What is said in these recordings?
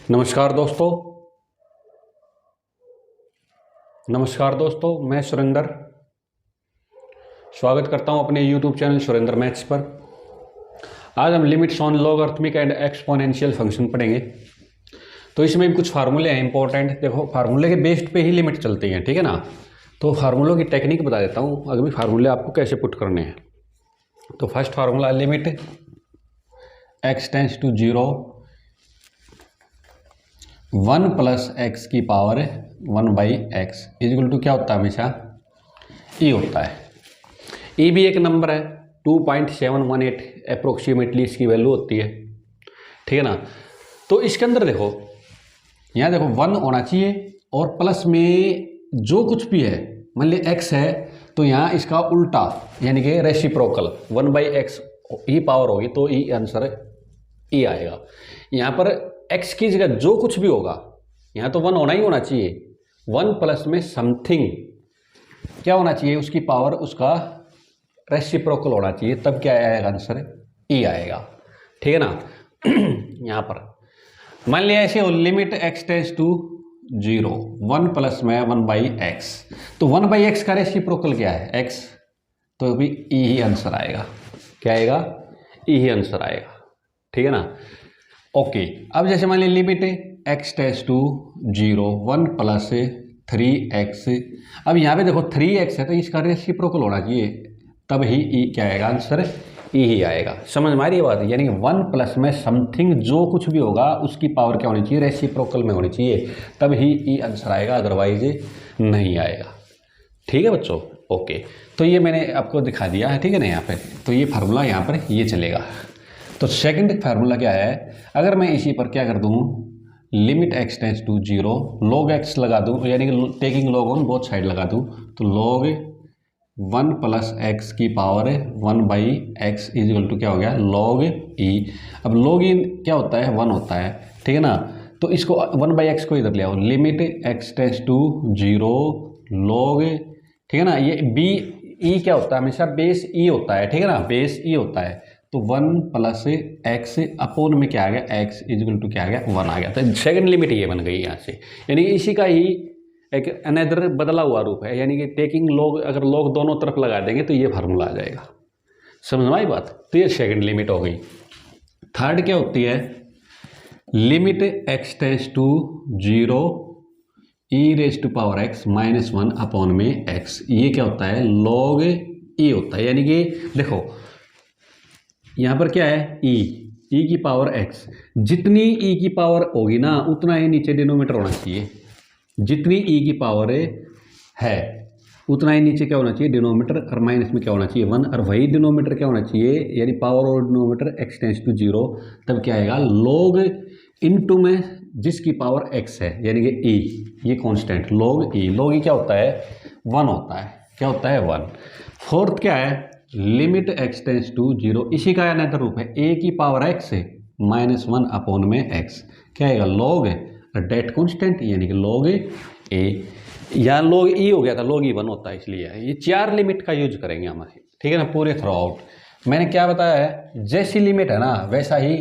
नमस्कार दोस्तों, मैं सुरेंद्र स्वागत करता हूं अपने YouTube चैनल सुरेंद्र मैथ्स पर। आज हम limits on logarithmic and exponential function पढ़ेंगे। तो इसमें भी कुछ फार्मूले हैं इंपॉर्टेंट। देखो, फार्मूले के बेस्ड पे ही लिमिट चलती हैं, ठीक है ना। तो फार्मूलों की टेक्निक बता देता हूँ, अगर भी फार्मूले आपको कैसे पुट करने हैं। तो first formula limit x tends to 0 1 plus x की पावर 1/x इक्वल टू क्या होता है, हमेशा e होता है। e भी एक नंबर है, 2.718 अप्रोक्सीमेटली इसकी वैल्यू होती है, ठीक है ना। तो इसके अंदर देखो, यहाँ देखो 1 होना चाहिए और प्लस में जो कुछ भी है, मान लीजिए x है तो यहाँ इसका उल्टा यानी कि रेसिप्रोकल 1/x e पावर होगी तो e आंसर e आएगा। यहाँ पर x की जगह जो कुछ भी होगा, यहाँ तो 1 होना ही होना चाहिए, 1 प्लस में समथिंग क्या होना चाहिए, उसकी पावर उसका रेसिप्रोकल होना चाहिए, तब क्या आएगा, आंसर e आएगा, ठीक है ना। यहाँ पर मान लिया ऐसे हो, limit x tends to 0 1 plus में 1/x, तो 1/x का रेसिप्रोकल क्या है, x, तो भी e ही आंसर आएगा। क्या आएगा, e ही आंसर आएगा, ठीक है ना। ओके, अब जैसे मान लीजिए limit x tends to 0 1 plus 3x, अब यहाँ पे देखो 3x है तो इसका रेसिप्रोकल होना चाहिए, तब ही e क्या आएगा, आंसर e ही आएगा। समझ में आ रही है बात, यानी 1 प्लस में समथिंग जो कुछ भी होगा उसकी पावर क्या होनी चाहिए, रेसिप्रोकल में होनी चाहिए, तब ही e आंसर आएगा, अदरवाइज नहीं आएगा, ठीक है बच्चों। ओके, तो ये मैंने आपको दिखा दिया है, ठीक है ना। यहाँ पे तो ये फार्मूला यहाँ पर ये चलेगा। तो सेकंड फार्मूला क्या है, अगर मैं इसी पर क्या कर दूँ, limit x tends to 0 log x लगा दूँ, यानी कि taking log on both side लगा दूँ, तो log 1 प्लस एक्स की पावर 1/x इक्वल टू क्या हो गया, log e। अब log e क्या होता है, 1 होता है, ठीक है ना। तो इसको 1/x को इधर ले आओ, limit x tends to 0 log, ठीक है ना। ये b e क्या होता है, हमेशा बेस e होता है, ठीक है ना, बेस e होता है। तो 1 प्लस एक्स अपोन में क्या आ गया, x इक्वल टू क्या आ गया, 1 आ गया। तो सेकंड लिमिट ये बन गई यहाँ से, यानी इसी का ही एक अनदर बदला हुआ रूप है, यानी कि टेकिंग लॉग, अगर लॉग दोनों तरफ लगा देंगे तो ये फार्मूला आ जाएगा। समझ में आई बात। तो ये सेकंड लिमिट हो गई। थर्ड क्या होती है, limit x tends to 0 e⁻x -1 upon में x, ये क्या होता है, log e होता है। यानी कि देखो यहाँ पर क्या है, e की पावर x, जितनी e की पावर होगी ना उतना ही नीचे डिनोमीटर होना चाहिए, जितनी e की पावर है उतना ही नीचे क्या होना चाहिए, डिनोमीटर, और माइनस में क्या होना चाहिए, 1, और वही डिनोमीटर क्या होना चाहिए, यानी पावर और डिनोमीटर x टेंड्स टू 0, तब क्या आएगा, log इनटू में जिसकी पावर x है, यानी कि e, ये कांस्टेंट log e क्या होता है, 1 होता है। क्या होता है, 1। फोर्थ क्या है, लिमिट x टेंड्स टू 0, इसी का अनदर रूप है, a की पावर x -1 अपॉन में x, क्या आएगा, log डेट कांस्टेंट, यानी कि log a, या log e हो गया था, log e 1 होता है, इसलिए ये 4 लिमिट का यूज करेंगे हमारे, ठीक है ना, पूरे थ्रू आउट। मैंने क्या बताया है, जैसी लिमिट है ना वैसा ही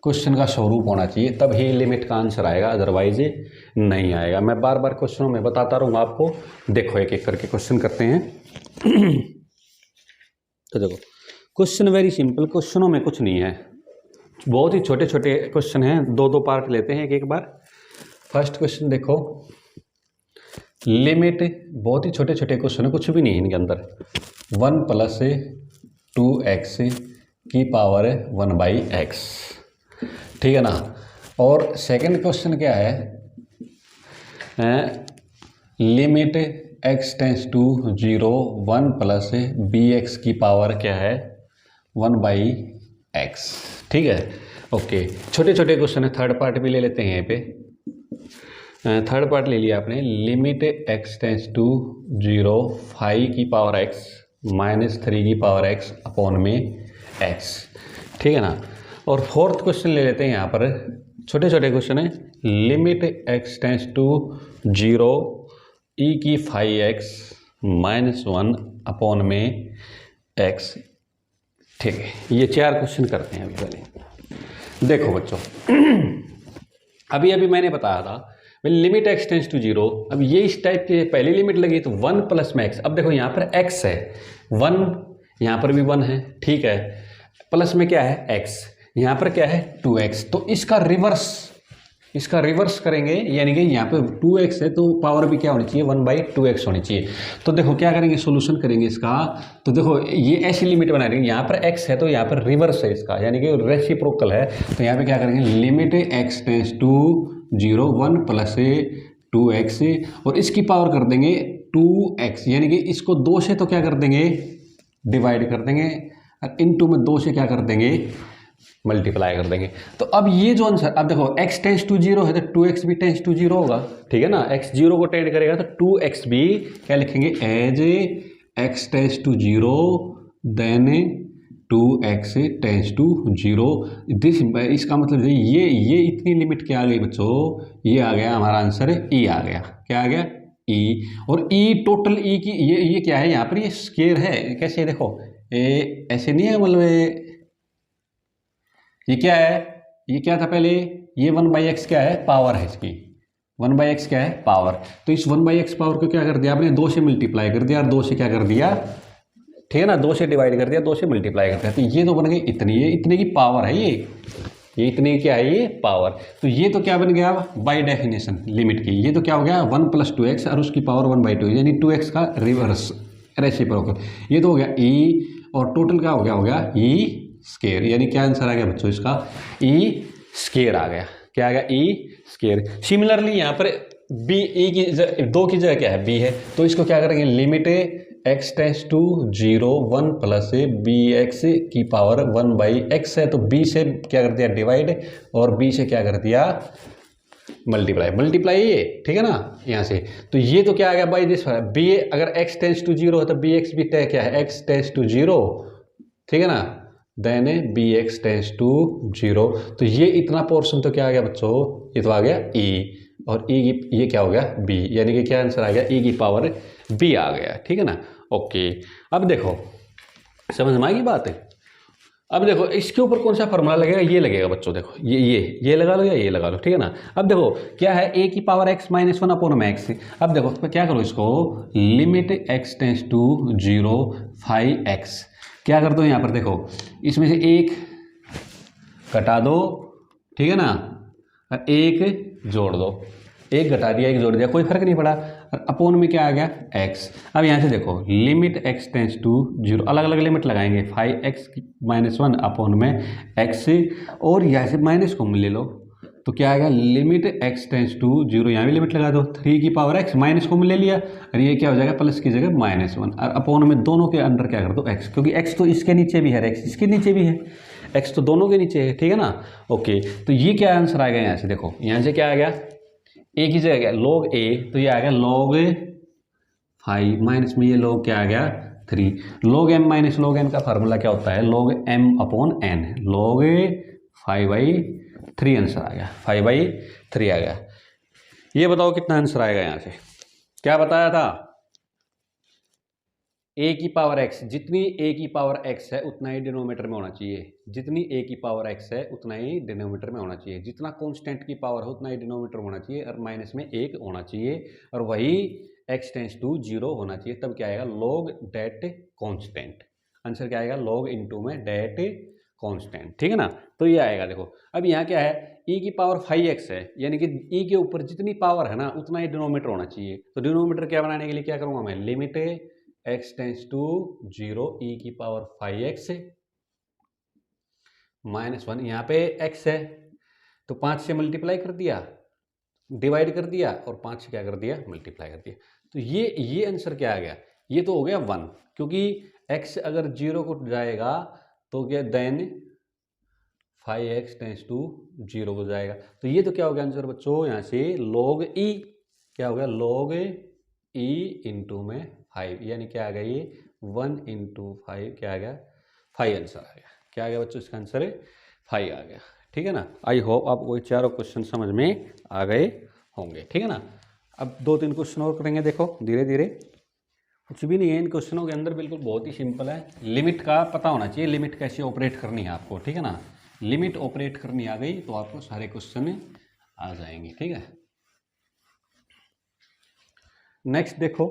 क्वेश्चन का स्वरूप होना चाहिए, तब ही लिमिट का आंसर आएगा, अदरवाइज नहीं आएगा। मैं बार बार क्वेश्चनों में बताता रहूँगा आपको। देखो एक एक करके क्वेश्चन करते हैं। तो देखो क्वेश्चन वेरी सिंपल, क्वेश्चनों में कुछ नहीं है, बहुत ही छोटे छोटे क्वेश्चन हैं, 2-2 पार्ट लेते हैं एक बार। फर्स्ट क्वेश्चन देखो, लिमिट, बहुत ही छोटे छोटे क्वेश्चन है, कुछ भी नहीं है इनके अंदर, 1 प्लस 2x की पावर 1/x, ठीक है ना। और सेकंड क्वेश्चन क्या है, limit x tends to 0 1 plus bx की पावर क्या है, 1/x, ठीक है। ओके, छोटे छोटे क्वेश्चन है। थर्ड पार्ट भी ले लेते हैं यहाँ पे। थर्ड पार्ट ले लिया आपने, लिमिट x टेंड्स टू 0 5 की पावर x -3 की पावर x अपॉन में x, ठीक है ना। और फोर्थ क्वेश्चन ले लेते हैं, यहाँ पर छोटे छोटे क्वेश्चन है, limit x tends to 0 e की 5x -1 अपॉन में x, ठीक है। ये 4 क्वेश्चन करते हैं अभी पहले। देखो बच्चों, अभी अभी मैंने बताया था limit x tends to zero. अब ये इस टाइप की पहली लिमिट लगी तो 1 प्लस में एक्स। अब देखो यहाँ पर एक्स है 1, यहाँ पर भी 1 है, ठीक है, प्लस में क्या है एक्स, यहाँ पर क्या है 2x। तो इसका रिवर्स करेंगे, यानी कि यहाँ पे 2x है तो पावर भी क्या होनी चाहिए 1/2x होनी चाहिए। तो देखो क्या करेंगे, सोल्यूशन करेंगे इसका। तो देखो ये ऐसी लिमिट बना देंगे, यहाँ पर x है तो यहाँ पर रिवर्स है इसका, यानी कि रेसिप्रोकल है। तो यहाँ पे क्या करेंगे, limit x tends to 0 1 plus 2x और इसकी पावर कर देंगे 2x, यानी कि इसको 2 से तो क्या कर देंगे डिवाइड कर देंगे और इनटू में 2 से क्या कर देंगे मल्टीप्लाई कर देंगे। तो अब ये जो आंसर, अब देखो x टेंस टू 0 है तो 2x भी टेंस टू 0 होगा, ठीक है ना। x 0 को टेंड करेगा तो 2x भी क्या लिखेंगे as x tends to 0 then 2x tends to 0। This, इसका मतलब ये इतनी लिमिट क्या आ गई बच्चों, ये आ गया हमारा आंसर e आ गया। क्या आ गया e। और e टोटल e की ये क्या है, यहाँ पर ये स्केयर है। कैसे देखो ऐसे नहीं है, मतलब ये क्या है, ये क्या था पहले, ये 1/x क्या है पावर है इसकी, 1/x क्या है पावर। तो इस 1/x पावर को क्या कर दिया आपने 2 से मल्टीप्लाई कर दिया और 2 से क्या कर दिया, ठीक है ना, 2 से डिवाइड कर दिया, 2 से मल्टीप्लाई कर दिया। तो ये तो बन गई इतनी, ये इतने की पावर है, ये इतने क्या है ये पावर। तो ये तो क्या बन गया बाय डेफिनेशन लिमिट की, ये तो क्या हो गया 1 + 2x और उसकी पावर 1/2, यानी 2x का रिवर्स रेसिप्रोकल। ये तो हो गया e और टोटल का हो गया e स्केयर, यानी क्या आंसर आ गया बच्चों इसका e स्केयर आ गया। क्या आ गया e स्केयर। सिमिलरली यहाँ पर b e की 2 की जगह क्या है b है, तो इसको क्या करेंगे limit x tends to 0 1 plus bx की पावर 1/x है, तो b से क्या कर दिया डिवाइड और b से क्या कर दिया मल्टीप्लाई ये, ठीक है ना यहाँ से। तो ये तो क्या आ गया बाई दिस b, अगर x टेंस टू 0 है तो bx भी क्या है x टेंस टू 0, ठीक है ना, देन bx टेंस टू 0। तो ये इतना पोर्शन तो क्या आ गया बच्चों, ये तो आ गया e और e की ये क्या हो गया b, यानी कि क्या आंसर आ गया e की पावर b आ गया, ठीक है ना। ओके, अब देखो समझ में आएगी बात है। अब देखो इसके ऊपर कौन सा फॉर्मूला लगेगा, ये लगेगा बच्चों, देखो ये लगा लो या ये लगा लो, ठीक है ना। अब देखो क्या है a की पावर x - 1 अपॉन में x। अब देखो तो क्या करो इसको limit x tends to 0 5x, क्या कर दो यहाँ पर देखो इसमें से एक घटा दो, ठीक है ना, और एक जोड़ दो, एक घटा दिया एक जोड़ दिया कोई फर्क नहीं पड़ा, और अपॉन में क्या आ गया x। अब यहाँ से देखो लिमिट x टेंस टू 0, अलग अलग लिमिट लगाएंगे 5x - 1 अपॉन में x, और यहाँ से माइनस को ले लो तो क्या आएगा लिमिट x टेंस टू 0, यहाँ भी लिमिट लगा दो 3 की पावर x, माइनस को ले लिया और ये क्या हो जाएगा प्लस की जगह -1, और अपॉन में दोनों के अंदर क्या कर दो x, क्योंकि x तो इसके नीचे भी है x इसके नीचे भी है, x तो दोनों के नीचे है, ठीक है ना। ओके, तो ये क्या आंसर आ गया यहाँ से, देखो यहाँ से क्या आ गया a की जगह log a, तो ये आ गया log 5 माइनस में ये log क्या आ गया 3, log m minus log n का फार्मूला क्या होता है log m upon n, log 5/3 answer आ गया, 5/3 आ गया। ये बताओ कितना आंसर आएगा यहाँ से, क्या बताया था a की पावर x, जितनी a की पावर x है उतना ही डिनोमीटर में होना चाहिए, जितनी a की पावर x है उतना ही डिनोमीटर में होना चाहिए, जितना कांस्टेंट की पावर है उतना ही डिनोमीटर होना चाहिए, और माइनस में 1 होना चाहिए, और वही x टेंस टू 0 होना चाहिए। तब क्या आएगा log डेट कांस्टेंट, आंसर क्या आएगा log इनटू में डेट कांस्टेंट, ठीक है ना। तो ये आएगा, देखो अब यहाँ क्या है e की पावर 5x है, यानी कि e के ऊपर जितनी पावर है ना उतना ही डिनोमीटर होना चाहिए। तो डिनोमीटर क्या बनाने के लिए क्या करूँगा मैं limit x tends to 0 e की पावर 5x -1, यहाँ पे x है तो 5 से मल्टीप्लाई कर दिया डिवाइड कर दिया और 5 से क्या कर दिया मल्टीप्लाई कर दिया। तो ये आंसर क्या आ गया, ये तो हो गया 1, क्योंकि x अगर 0 को जाएगा तो क्या देन 5x टेंस टू 0 हो जाएगा। तो ये तो क्या हो गया आंसर बच्चों, यहाँ से log e क्या हो गया log e इंटू में 5, यानी क्या आ गया ये 1 × 5 क्या आ गया 5 आंसर आ गया। क्या आ गया बच्चों इसका आंसर है 5 आ गया, ठीक है ना। आई होप आपको ये चारों क्वेश्चन समझ में आ गए होंगे, ठीक है ना। अब 2-3 क्वेश्चन और करेंगे, देखो धीरे धीरे, कुछ भी नहीं है इन क्वेश्चनों के अंदर, बिल्कुल बहुत ही सिंपल है। लिमिट का पता होना चाहिए, लिमिट कैसे ऑपरेट करनी है आपको, ठीक है ना। लिमिट ऑपरेट करनी आ गई तो आपको सारे क्वेश्चन आ जाएंगे। ठीक है, नेक्स्ट देखो,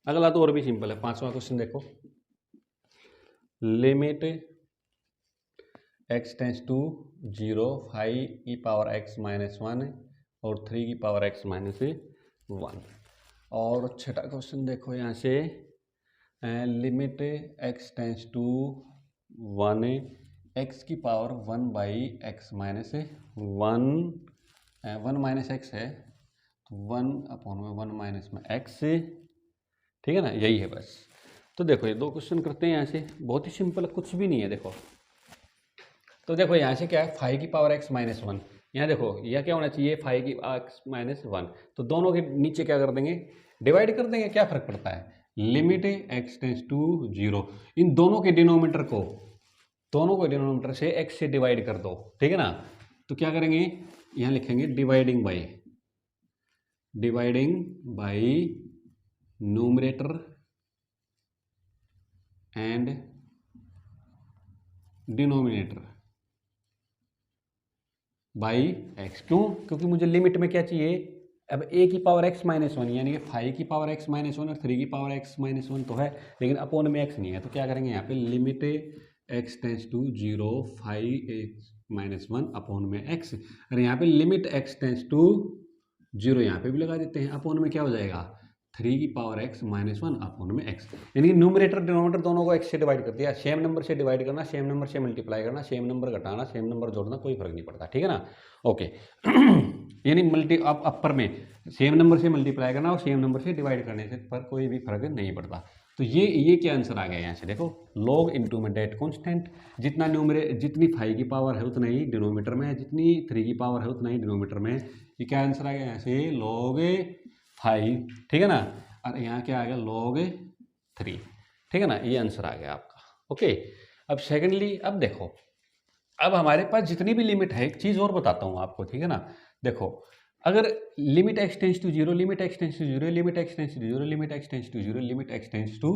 अगला तो और भी सिंपल है, 5वां क्वेश्चन देखो, limit x tends to 0 5 e power x minus 1 और 3 की पावर x माइनस 1। और छठा क्वेश्चन देखो यहाँ से, limit x tends to 1 x की power 1 by x minus 1 minus x है तो 1 अपॉन में 1 माइनस में x, ठीक है ना, यही है बस। तो देखो ये दो क्वेश्चन करते हैं यहाँ से, बहुत ही सिंपल, कुछ भी नहीं है। देखो तो देखो यहाँ से क्या है, 5 की पावर x माइनस 1, यहाँ देखो यह क्या होना चाहिए 5 की x माइनस 1, तो दोनों के नीचे क्या कर देंगे, डिवाइड कर देंगे, क्या फर्क पड़ता है। लिमिट x टेंस टू 0, इन दोनों के डिनोमीटर को, दोनों को डिनोमीटर से x से डिवाइड कर दो, ठीक है ना। तो क्या करेंगे, यहाँ लिखेंगे dividing by numerator and denominator by x। क्यों, क्योंकि मुझे लिमिट में क्या चाहिए, अब a की पावर x माइनस 1 यानी कि 5 की पावर x माइनस 1 और 3 की पावर x माइनस 1 तो है, लेकिन अपोन में x नहीं है। तो क्या करेंगे यहाँ पे, limit x tends to 0 5 x minus 1 upon में x, और यहाँ पे लिमिट x टेंस टू 0 यहाँ पे भी लगा देते हैं, अपोन में क्या हो जाएगा 3 की पावर x माइनस 1 अपोन में x, यानी कि न्यूमरेटर डिनोमिनेटर दोनों को x से डिवाइड कर दिया। सेम नंबर से डिवाइड करना, सेम नंबर से मल्टीप्लाई करना, सेम नंबर घटाना, सेम नंबर जोड़ना, कोई फर्क नहीं पड़ता, ठीक है ना। ओके यानी मल्टी अब अपर में सेम नंबर से मल्टीप्लाई करना और सेम नंबर से डिवाइड करने से पर कोई भी फर्क नहीं पड़ता। तो ये क्या आंसर आ गया यहाँ से, देखो लॉग इनटू में डेट कांस्टेंट, जितना जितनी 5 की पावर है उतना ही डिनोमीटर में है, जितनी 3 की पावर है उतना ही डिनोमीटर में। ये क्या आंसर आ गया यहाँ से, लॉग 5, ठीक है ना, और यहाँ क्या आ गया लॉग 3, ठीक है ना, ये आंसर आ गया आपका। ओके, अब सेकेंडली, अब देखो, अब हमारे पास जितनी भी लिमिट है, एक चीज़ और बताता हूँ आपको, ठीक है ना। देखो अगर limit x tends to 0, limit x tends to 0, limit x tends to 0, limit x tends to 0, limit x tends to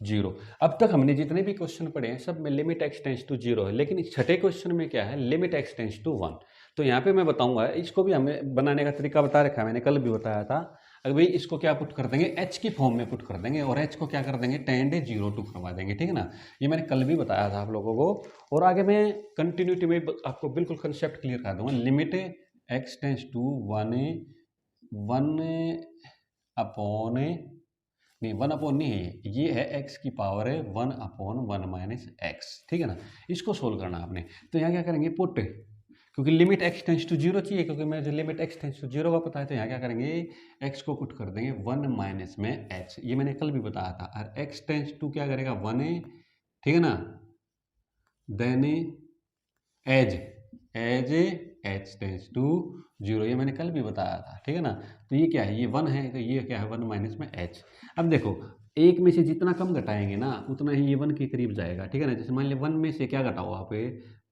0, अब तक हमने जितने भी क्वेश्चन पढ़े हैं सब में लिमिट x टेंस टू 0 है, लेकिन छठे क्वेश्चन में क्या है, लिमिट x टेंस टू 1। तो यहाँ पे मैं बताऊंगा, इसको भी हमें बनाने का तरीका बता रखा है, मैंने कल भी बताया था। अगर भाई इसको क्या पुट कर देंगे, h की फॉर्म में पुट कर देंगे, और h को क्या कर देंगे, टेंड 0 टू करवा देंगे, ठीक है ना। ये मैंने कल भी बताया था आप लोगों को, और आगे मैं कंटिन्यूटी में आपको बिल्कुल कंसेप्ट क्लियर कर दूंगा। Limit x tends to 1 upon, नहीं 1 अपॉन नहीं है ये है x की पावर है 1 अपॉन 1 माइनस एक्स, ठीक है ना। इसको सोल्व करना आपने, तो यहाँ क्या करेंगे पुट, क्योंकि लिमिट x टेंस टू 0 चाहिए, क्योंकि मैं जो लिमिट x टेंस टू 0 का पता है, तो यहाँ क्या करेंगे x को पुट कर देंगे 1 माइनस में h, ये मैंने कल भी बताया था। और x टेंस टू क्या करेगा 1, ठीक है ना, then as h tends to 0, ये मैंने कल भी बताया था, ठीक है ना। तो ये क्या है, ये 1 है, तो ये क्या है 1 माइनस में h। अब देखो एक में से जितना कम घटाएंगे ना उतना ही ये 1 के करीब जाएगा, ठीक है ना। जैसे मान लिया 1 में से क्या घटाओ आप,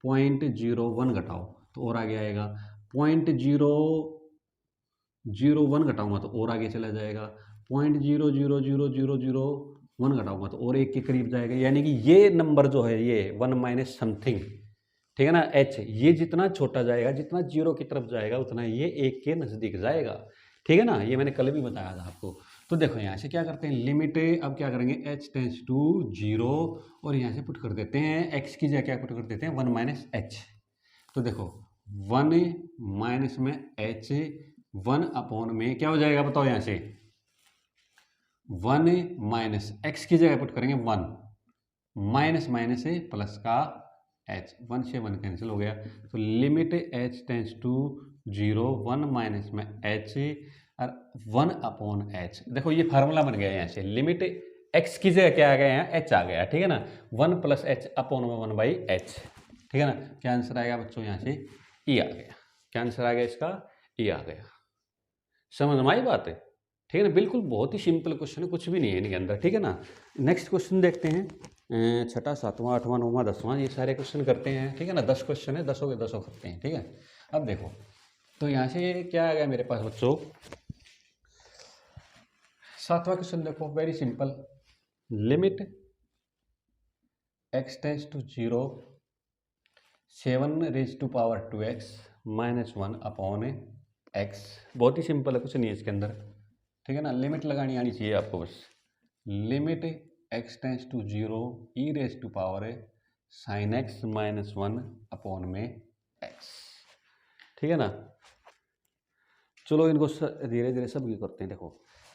0.01 घटाओ तो और आगे आएगा, 0.001 घटाऊंगा तो और आगे चला जाएगा, 0.00001 घटाऊंगा तो और एक के करीब जाएगा, यानी कि ये नंबर जो है ये 1 माइनस समथिंग, ठीक है ना, h, ये जितना छोटा जाएगा, जितना 0 की तरफ जाएगा उतना ये 1 के नज़दीक जाएगा, ठीक है ना। ये मैंने कल भी बताया था आपको। तो देखो यहाँ से क्या करते हैं, लिमिट, अब क्या करेंगे h टेंस टू 0, और यहाँ से पुट कर देते हैं x की जगह क्या पुट कर देते हैं 1 माइनस h। तो देखो 1 माइनस में h, 1 अपॉन में क्या हो जाएगा बताओ, यहाँ से 1 माइनस x की जगह पुट करेंगे 1 माइनस माइनस से प्लस का h, 1 से 1 कैंसिल हो गया, तो limit h tends to 0, 1 minus में h और 1 अपॉन h। देखो ये फार्मूला बन गया यहाँ से, लिमिट x की जगह क्या आ गया, यहाँ h आ गया, ठीक है ना, 1 प्लस h अपॉन में 1 बाई h, ठीक है ना। क्या आंसर आएगा बच्चों, यहाँ से e आ गया। क्या आंसर आ गया इसका, e आ गया। समझ में आई बात है, ठीक है ना, बिल्कुल बहुत ही सिंपल क्वेश्चन है, कुछ भी नहीं है इनके अंदर, ठीक है ना। नेक्स्ट क्वेश्चन देखते हैं, छठा, सातवां, आठवां, नौवां, 10वां, ये सारे क्वेश्चन करते हैं, ठीक है ना। 10 क्वेश्चन है, 10 के 10 करते हैं, ठीक है। अब देखो तो यहाँ से क्या आ गया मेरे पास बच्चों, 7वां क्वेश्चन देखो, very simple, limit x tends to 0 7 raised to power 2x -1 upon x. बहुत ही सिंपल है, कुछ नहीं है इसके अंदर, ठीक है ना। लिमिट लगानी आनी चाहिए आपको बस। Limit x tends to 0 e⁻sin x -1 upon में एक्स, ठीक है ना। चलो इनको धीरे धीरे सब करते हैं। देखो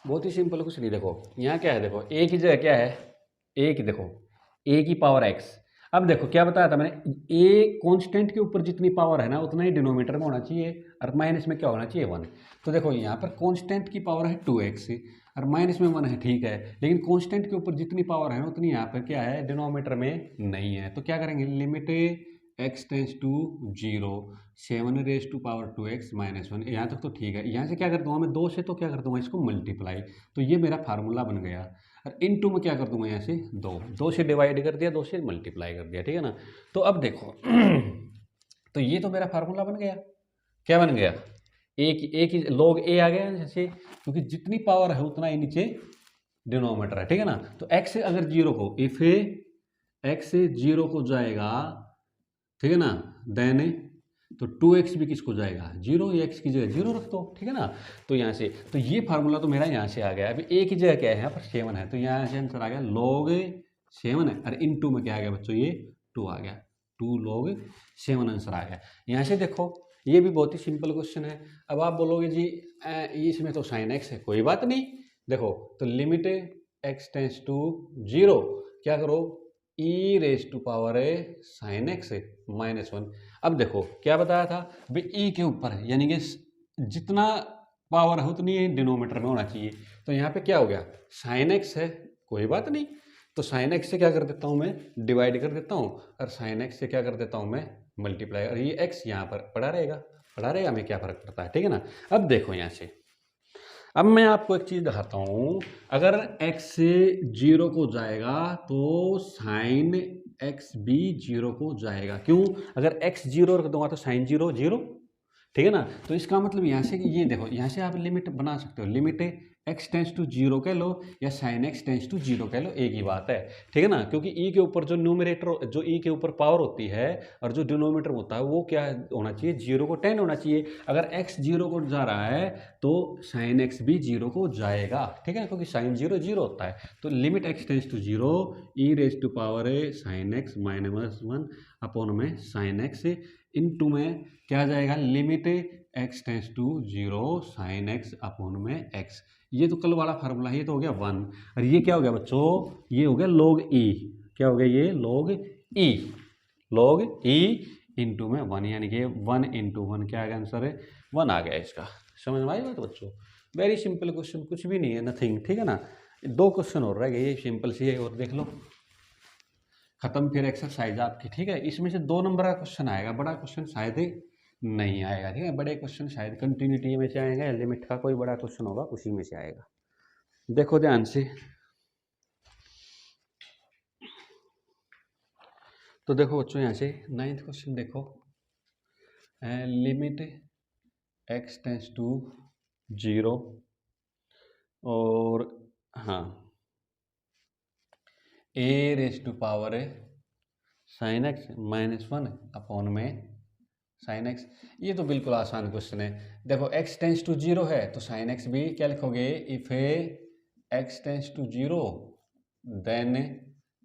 बहुत ही सिंपल, कुछ नहीं। देखो यहाँ क्या है, देखो ए की जगह क्या है, ए की, देखो ए की पावर एक्स। अब देखो क्या बताया था मैंने, ए कांस्टेंट के ऊपर जितनी पावर है ना उतना ही डिनोमीटर में होना चाहिए, और माइनस में क्या होना चाहिए 1। तो देखो यहाँ पर कांस्टेंट की पावर है 2x और माइनस में 1 है, ठीक है, लेकिन कांस्टेंट के ऊपर जितनी पावर है ना उतनी यहाँ पर क्या है, डिनोमीटर में नहीं है। तो क्या करेंगे, limit x tends to 0 7 raised to power 2x -1, यहाँ तक तो ठीक है। यहाँ से क्या कर दूंगा मैं, 2 से तो क्या कर दूंगा इसको मल्टीप्लाई, तो ये मेरा फार्मूला बन गया। और इनटू में क्या कर दूंगा, यहाँ से 2 से डिवाइड कर दिया, 2 से मल्टीप्लाई कर दिया, ठीक है ना। तो अब देखो तो ये तो मेरा फार्मूला बन गया। क्या बन गया, ए की लॉग ए आ गया जैसे, क्योंकि जितनी पावर है उतना ही नीचे डिनोमीटर है, ठीक है ना। तो एक्स अगर 0 को, इफ एक्स 0 को जाएगा, ठीक है ना, देन तो 2x भी किसको जाएगा 0, या एक्स की जगह 0 रख दो, ठीक है ना। तो यहाँ से तो ये फार्मूला तो मेरा यहाँ से आ गया। अभी ए की जगह क्या है, यहाँ पर 7 है, तो यहाँ से आंसर आ गया log 7 है, और इनटू में क्या आ गया बच्चों, ये 2 आ गया, 2 log 7 आंसर आ गया। यहाँ से देखो ये भी बहुत ही सिंपल क्वेश्चन है। अब आप बोलोगे जी इसमें तो साइन एक्स है, कोई बात नहीं। देखो तो लिमिट एक्स टेंस टू 0 क्या करो, e⁻sin x -1। अब देखो क्या बताया था भाई, ई के ऊपर यानी कि जितना पावर है उतनी डिनोमीटर में होना चाहिए। तो यहाँ पे क्या हो गया, साइन एक्स है, कोई बात नहीं। तो साइन एक्स से क्या कर देता हूँ मैं, डिवाइड कर देता हूँ, और साइन एक्स से क्या कर देता हूँ मैं, मल्टीप्लाई। और ये एक्स यहाँ पर पड़ा रहेगा, हमें क्या फर्क पड़ता है, ठीक है ना। अब देखो यहाँ से, अब मैं आपको एक चीज़ दिखाता हूँ। अगर x से 0 को जाएगा तो साइन x भी 0 को जाएगा। क्यों, अगर x 0 रख दूंगा तो साइन 0 0, ठीक है ना। तो इसका मतलब यहाँ से कि ये देखो, यहाँ से आप लिमिट बना सकते हो, लिमिट एक्स टेंस टू 0 कह लो या साइन एक्स टेंस टू 0 कह लो, एक ही बात है, ठीक है ना। क्योंकि ई के ऊपर जो न्यूमरेटर, जो ई के ऊपर पावर होती है और जो डिनोमीटर होता है वो क्या होना चाहिए, 0 को 10 होना चाहिए। अगर एक्स 0 को जा रहा है तो साइन एक्स भी 0 को जाएगा, ठीक है, क्योंकि साइन 0 0 होता है। तो limit x tends to 0 e⁻sin x -1 upon में साइन एक्स, इन टू में क्या जाएगा, limit x tends to 0 sine x upon में एक्स। ये तो कल वाला फार्मूला है, ये तो हो गया 1। और ये क्या हो गया बच्चों, ये हो गया log e। क्या हो गया ये, log e इंटू में 1, यानी कि 1 × 1 क्या आ गया आंसर है, 1 आ गया इसका। समझ में आई बात बच्चों, वेरी सिंपल क्वेश्चन, कुछ भी नहीं है, नथिंग, ठीक है ना। 2 क्वेश्चन और रह गए, ये सिंपल सी है, और देख लो खत्म फिर एक्सरसाइज आपकी, ठीक है। इसमें से 2 नंबर का क्वेश्चन आएगा, बड़ा क्वेश्चन शायद ही नहीं आएगा, ठीक है। बड़े क्वेश्चन शायद कंटिन्यूटी में से आएंगे, लिमिट का कोई बड़ा क्वेश्चन होगा उसी में से आएगा। देखो ध्यान से, तो देखो बच्चों यहाँ से 9th क्वेश्चन देखो, लिमिट एक्स टेंस टू 0 और हाँ a⁻sin x -1 अपॉन में साइन एक्स। ये तो बिल्कुल आसान क्वेश्चन है। देखो x टेंस टू 0 है तो साइन एक्स भी क्या लिखोगे, if x tends to 0 then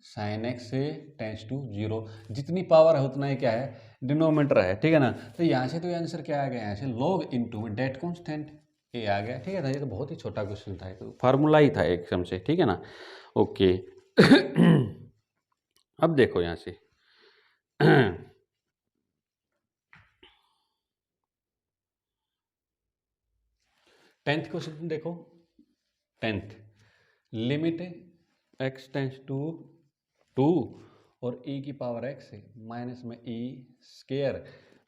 sine x tends to 0। जितनी पावर है उतना ही क्या है, डिनोमीटर है, ठीक है ना। तो यहाँ से तो आंसर क्या आ गया, यहाँ से log इनटू डेट कांस्टेंट ए आ गया, ठीक है ना। ये तो बहुत ही छोटा क्वेश्चन था, तो फार्मूला ही था एकदम से, ठीक है ना। ओके अब देखो यहाँ से 10th क्वेश्चन देखो, 10th limit x tends to 2 और e की पावर x माइनस में e स्क्वायर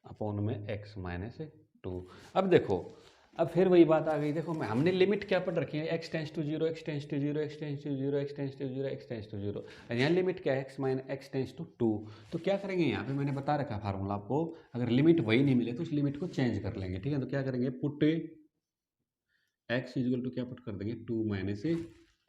अपॉन में x -2। अब देखो, अब फिर वही बात आ गई। देखो हमने लिमिट क्या पढ़ रखी है, x tends to 0 x tends to 0 x tends to 0 x tends to 0 x tends to 0। यहाँ लिमिट क्या है, x टेंस टू 2। तो क्या करेंगे, यहाँ पे मैंने बता रखा फार्मूला आपको, अगर लिमिट वही नहीं मिले तो उस लिमिट को चेंज कर लेंगे, ठीक है। तो क्या करेंगे, पुट x इक्वल टू क्या पुट कर देंगे, 2 -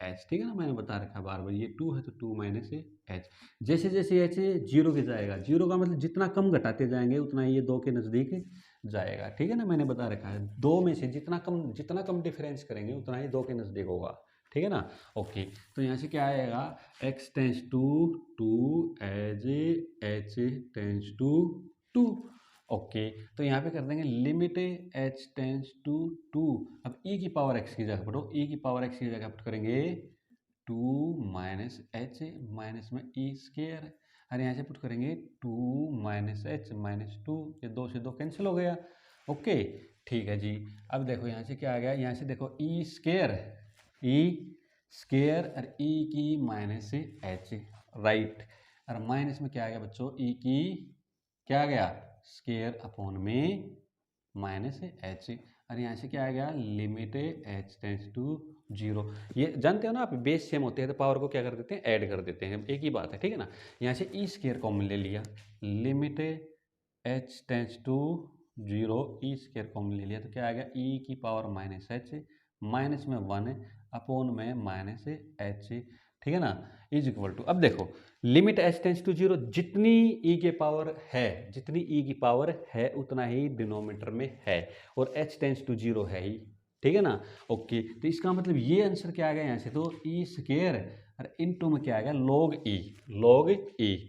एच, ठीक है ना, मैंने बता रखा बार बार, ये 2 है तो 2 माइनस एच। जैसे जैसे एच जीरो के जाएगा, जीरो का मतलब जितना कम घटाते जाएंगे उतना ये 2 के नज़दीक जाएगा, ठीक है ना, मैंने बता रखा है 2 में से जितना कम डिफरेंस करेंगे उतना ही 2 के नज़दीक होगा, ठीक है ना। ओके, तो यहाँ से क्या आएगा, x tends to 2 as h tends to 2। Okay, तो यहाँ पे कर देंगे लिमिट h टेंस टू 2। अब e की पावर x की जगह पर e की पावर x की जगह पर करेंगे 2 माइनस एच माइनस में ई स्केयर, और यहाँ से पुट करेंगे 2 माइनस एच माइनस 2, ये 2 से 2 कैंसिल हो गया। ओके, ठीक है जी। अब देखो यहाँ से क्या आ गया, यहाँ से देखो ई स्केयर और ई की माइनस एच, राइट, और माइनस में क्या आ गया बच्चों, ई की क्या आ गया, स्केयर अपॉन में माइनस एच, और यहाँ से क्या आ गया, लिमिट एच टेंस टू 0। ये जानते हो ना आप, बेस सेम होते हैं तो पावर को क्या कर देते हैं, ऐड कर देते हैं, एक ही बात है, ठीक है ना। यहाँ से ई स्केयर कॉमन ले लिया, limit h tends to 0, e square common ले लिया तो क्या आ गया, ई की पावर माइनस एच, माइनस में 1 अपॉन में माइनस एच, ठीक है ना, इज इक्वल टू, अब देखो लिमिट एच टेंस टू 0, जितनी ई के पावर है, जितनी ई की पावर है उतना ही डिनोमीटर में है, और एच टेंस टू 0 है ही, ठीक है ना। ओके, तो इसका मतलब ये आंसर क्या आ गया यहाँ से, तो ई स्केयर और इनटू में क्या आ गया, लॉग ई,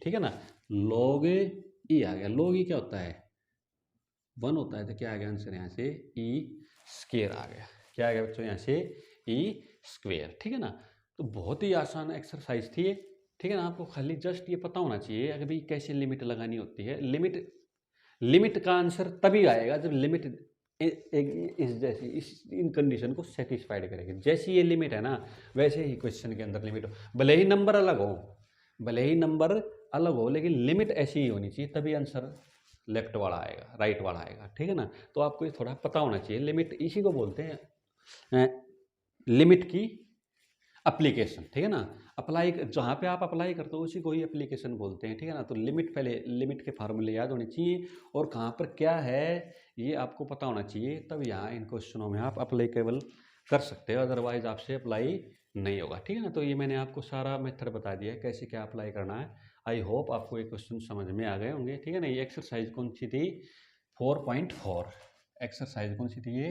ठीक है ना, लॉग ई आ गया। लॉग ई क्या होता है, 1 होता है, तो क्या आ गया आंसर यहाँ से, ई स्केयर आ गया। क्या आ गया बच्चों, यहाँ से ई स्क्वेयर, ठीक है ना। तो बहुत ही आसान एक्सरसाइज थी ये, ठीक है ना। आपको खाली जस्ट ये पता होना चाहिए अगर भाई कैसे लिमिट लगानी होती है। लिमिट का आंसर तभी आएगा जब लिमिट इन कंडीशन को सेटिस्फाइड करेगी। जैसी ये लिमिट है ना, वैसे ही क्वेश्चन के अंदर लिमिट हो, भले ही नंबर अलग हो, लेकिन लिमिट ऐसी ही होनी चाहिए, तभी आंसर लेफ्ट वाला आएगा, राइट वाला आएगा, ठीक है ना। तो आपको ये थोड़ा पता होना चाहिए, लिमिट इसी को बोलते हैं लिमिट की एप्लीकेशन, ठीक है ना। अप्लाई, जहाँ पे आप अप्लाई करते हो उसी को ही एप्लीकेशन बोलते हैं, ठीक है ना। तो लिमिट, पहले लिमिट के फार्मूले याद होने चाहिए और कहाँ पर क्या है ये आपको पता होना चाहिए, तब यहाँ इन क्वेश्चनों में आप अप्लीकेबल कर सकते हो, अदरवाइज आपसे अप्लाई नहीं होगा, ठीक है ना। तो ये मैंने आपको सारा मेथड बता दिया है कैसे क्या अप्लाई करना है। आई होप आपको ये क्वेश्चन समझ में आ गए होंगे, ठीक है ना। ये एक्सरसाइज कौन सी थी, 4.4 एक्सरसाइज कौन सी थी ये,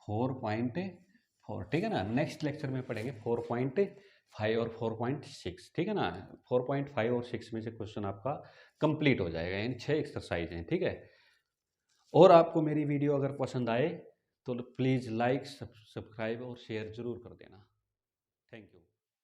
4.4, ठीक है ना। नेक्स्ट लेक्चर में पढ़ेंगे 4.5 और 4.6, ठीक है ना। 4.5 और 6 में से क्वेश्चन आपका कंप्लीट हो जाएगा, यानी 6 एक्सरसाइज हैं, ठीक है। और आपको मेरी वीडियो अगर पसंद आए तो प्लीज़ लाइक, सब्सक्राइब और शेयर जरूर कर देना। Thank you.